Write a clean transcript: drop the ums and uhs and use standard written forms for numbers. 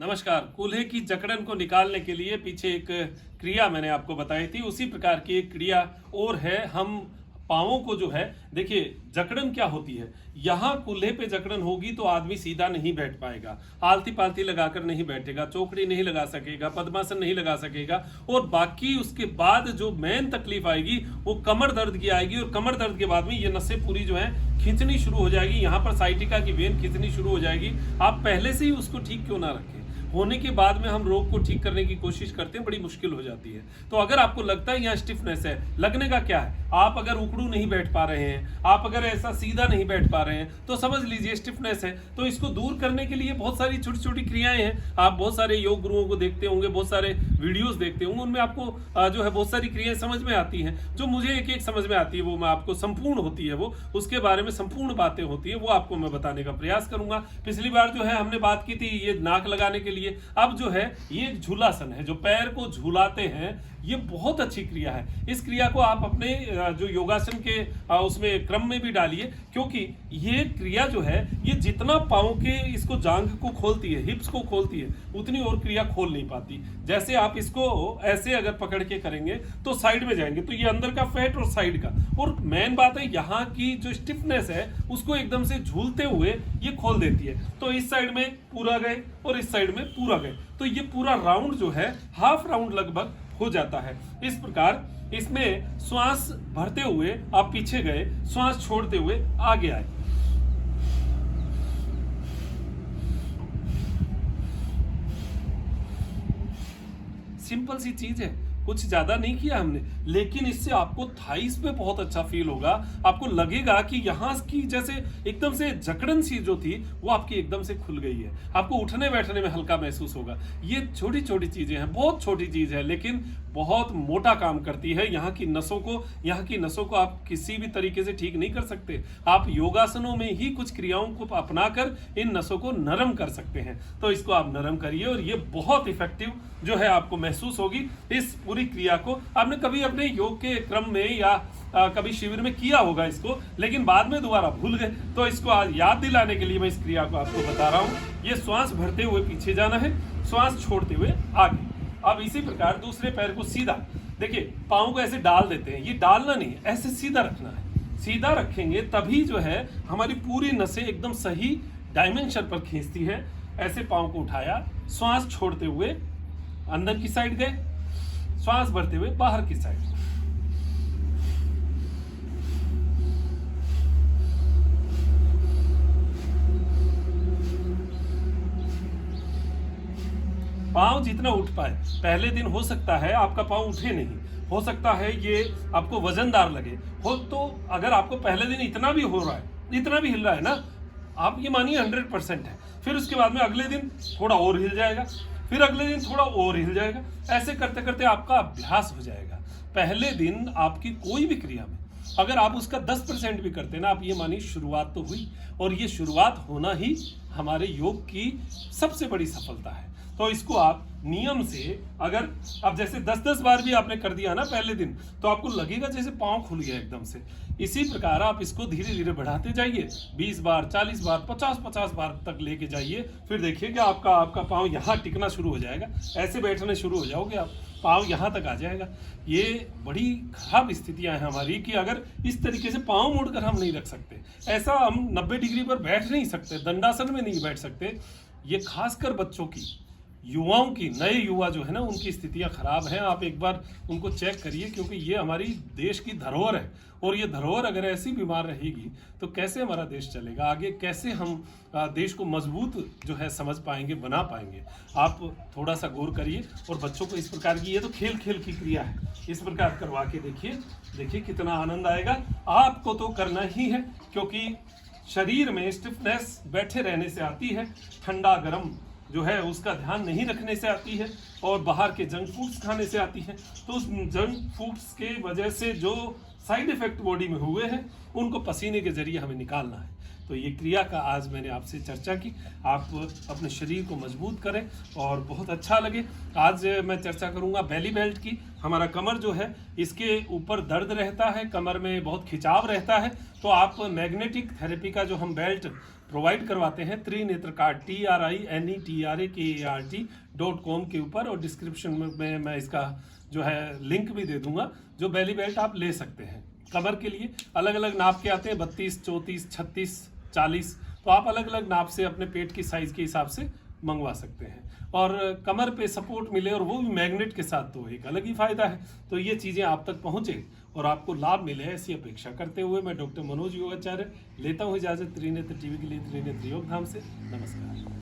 नमस्कार। कूल्हे की जकड़न को निकालने के लिए पीछे एक क्रिया मैंने आपको बताई थी, उसी प्रकार की एक क्रिया और है। हम पाँवों को जो है, देखिए जकड़न क्या होती है, यहाँ कूल्हे पे जकड़न होगी तो आदमी सीधा नहीं बैठ पाएगा, आलती पालती लगाकर नहीं बैठेगा, चौकड़ी नहीं लगा सकेगा, पद्मासन नहीं लगा सकेगा। और बाकी उसके बाद जो मेन तकलीफ आएगी वो कमर दर्द की आएगी। और कमर दर्द के बाद में ये नसें पूरी जो है खींचनी शुरू हो जाएगी, यहाँ पर साइटिका की वेन खींचनी शुरू हो जाएगी। आप पहले से ही उसको ठीक क्यों ना रखें, होने के बाद में हम रोग को ठीक करने की कोशिश करते हैं, बड़ी मुश्किल हो जाती है। तो अगर आपको लगता है यहाँ स्टिफनेस है, लगने का क्या है, आप अगर उकड़ू नहीं बैठ पा रहे हैं, आप अगर ऐसा सीधा नहीं बैठ पा रहे हैं, तो समझ लीजिए स्टिफनेस है। तो इसको दूर करने के लिए बहुत सारी छोटी छोटी क्रियाएं हैं। आप बहुत सारे योग गुरुओं को देखते होंगे, बहुत सारे वीडियोस देखते होंगे, उनमें आपको जो है बहुत सारी क्रियाएं समझ में आती हैं। जो मुझे एक एक समझ में आती है वो मैं आपको संपूर्ण होती है, वो उसके बारे में संपूर्ण बातें होती है, वो आपको मैं बताने का प्रयास करूंगा। पिछली बार जो है हमने बात की थी ये नाक लगाने के लिए। अब जो है ये झूलासन है, जो पैर को झूलाते हैं, ये बहुत अच्छी क्रिया है। इस क्रिया को आप अपने जो योगासन के उसमें क्रम में भी डालिए, क्योंकि ये क्रिया जो है ये जितना पाँव के इसको जांघ को खोलती है, हिप्स को खोलती है, उतनी और क्रिया खोल नहीं पाती। जैसे आप इसको ऐसे अगर पकड़ के करेंगे तो साइड में जाएंगे, तो ये अंदर का फैट और साइड का। और मेन बात है यहाँ की जो स्टिफनेस है उसको एकदम से झूलते हुए ये खोल देती है। तो इस साइड में पूरा गए और इस साइड में पूरा गए, तो ये पूरा राउंड जो है हाफ राउंड लगभग हो जाता है। इस प्रकार इसमें श्वास भरते हुए आप पीछे गए, श्वास छोड़ते हुए आगे आए। सिंपल सी चीज है, कुछ ज्यादा नहीं किया हमने, लेकिन इससे आपको थाइस पे बहुत अच्छा फील होगा। आपको लगेगा कि यहाँ की जैसे एकदम से जकड़न सी जो थी वो आपकी एकदम से खुल गई है। आपको उठने बैठने में हल्का महसूस होगा। ये छोटी छोटी चीजें हैं, बहुत छोटी चीज है, लेकिन बहुत मोटा काम करती है। यहाँ की नसों को आप किसी भी तरीके से ठीक नहीं कर सकते। आप योगासनों में ही कुछ क्रियाओं को अपनाकर इन नसों को नरम कर सकते हैं। तो इसको आप नरम करिए और ये बहुत इफेक्टिव जो है आपको महसूस होगी। इस पूरी क्रिया को आपने कभी अपने योग के क्रम में या कभी शिविर में किया होगा इसको, लेकिन बाद में दोबारा भूल गए। तो इसको आज याद दिलाने के लिए मैं इस क्रिया को आपको बता रहा हूँ। ये श्वास भरते हुए पीछे जाना है, श्वास छोड़ते हुए आगे। अब इसी प्रकार दूसरे पैर को सीधा, देखिए पाँव को ऐसे डाल देते हैं, ये डालना नहीं, ऐसे सीधा रखना है। सीधा रखेंगे तभी जो है हमारी पूरी नसें एकदम सही डायमेंशन पर खींचती है। ऐसे पाँव को उठाया, श्वास छोड़ते हुए अंदर की साइड गए, श्वास भरते हुए बाहर की साइड। पाँव जितना उठ पाए, पहले दिन हो सकता है आपका पाँव उठे नहीं, हो सकता है ये आपको वजनदार लगे हो। तो अगर आपको पहले दिन इतना भी हो रहा है, इतना भी हिल रहा है ना, आप ये मानिए 100% है। फिर उसके बाद में अगले दिन थोड़ा और हिल जाएगा, फिर अगले दिन थोड़ा और हिल जाएगा। ऐसे करते करते आपका अभ्यास हो जाएगा। पहले दिन आपकी कोई भी क्रिया में अगर आप उसका 10% भी करते ना, आप ये मानिए शुरुआत तो हुई। और ये शुरुआत होना ही हमारे योग की सबसे बड़ी सफलता है। तो इसको आप नियम से, अगर अब जैसे 10-10 बार भी आपने कर दिया ना पहले दिन, तो आपको लगेगा जैसे पाँव खुल गया एकदम से। इसी प्रकार आप इसको धीरे धीरे बढ़ाते जाइए, 20 बार, 40 बार, 50-50 बार तक लेके जाइए। फिर देखिए कि आपका पाँव यहाँ टिकना शुरू हो जाएगा, ऐसे बैठने शुरू हो जाओगे आप, पाँव यहाँ तक आ जाएगा। ये बड़ी खराब स्थितियां हैं हमारी कि अगर इस तरीके से पाँव मोड़कर हम नहीं रख सकते, ऐसा हम 90 डिग्री पर बैठ नहीं सकते, दंडासन में नहीं बैठ सकते। ये खासकर बच्चों की, युवाओं की, नए युवा जो है ना, उनकी स्थितियां खराब हैं। आप एक बार उनको चेक करिए, क्योंकि ये हमारी देश की धरोहर है। और ये धरोहर अगर ऐसी बीमार रहेगी तो कैसे हमारा देश चलेगा आगे, कैसे हम देश को मजबूत जो है समझ पाएंगे, बना पाएंगे। आप थोड़ा सा गौर करिए और बच्चों को इस प्रकार की, ये तो खेल खेल की क्रिया है, इस प्रकार करवा के देखिए, देखिए कितना आनंद आएगा। आपको तो करना ही है, क्योंकि शरीर में स्टिफनेस बैठे रहने से आती है, ठंडा गर्म जो है उसका ध्यान नहीं रखने से आती है, और बाहर के जंक फूड्स खाने से आती है। तो उस जंक फूड्स के वजह से जो साइड इफेक्ट बॉडी में हुए हैं, उनको पसीने के जरिए हमें निकालना है। तो ये क्रिया का आज मैंने आपसे चर्चा की। आप अपने शरीर को मजबूत करें और बहुत अच्छा लगे। आज मैं चर्चा करूंगा बेली बेल्ट की। हमारा कमर जो है, इसके ऊपर दर्द रहता है, कमर में बहुत खिंचाव रहता है, तो आप मैग्नेटिक थेरेपी का जो हम बेल्ट प्रोवाइड करवाते हैं त्रिनेत्र कार्ड TRINETRAKART.com के ऊपर, और डिस्क्रिप्शन में मैं इसका जो है लिंक भी दे दूंगा, जो बेली बेल्ट आप ले सकते हैं। कमर के लिए अलग अलग नाप के आते हैं, 32, 34, 36, 40, तो आप अलग अलग नाप से अपने पेट की साइज के हिसाब से मंगवा सकते हैं। और कमर पे सपोर्ट मिले, और वो भी मैग्नेट के साथ, तो एक अलग ही फायदा है। तो ये चीज़ें आप तक पहुँचे और आपको लाभ मिले, ऐसी अपेक्षा करते हुए मैं डॉक्टर मनोज योगाचार्य लेता हूँ इजाज़त त्रिनेत्र टीवी के लिए त्रिनेत्र योगधाम से। नमस्कार।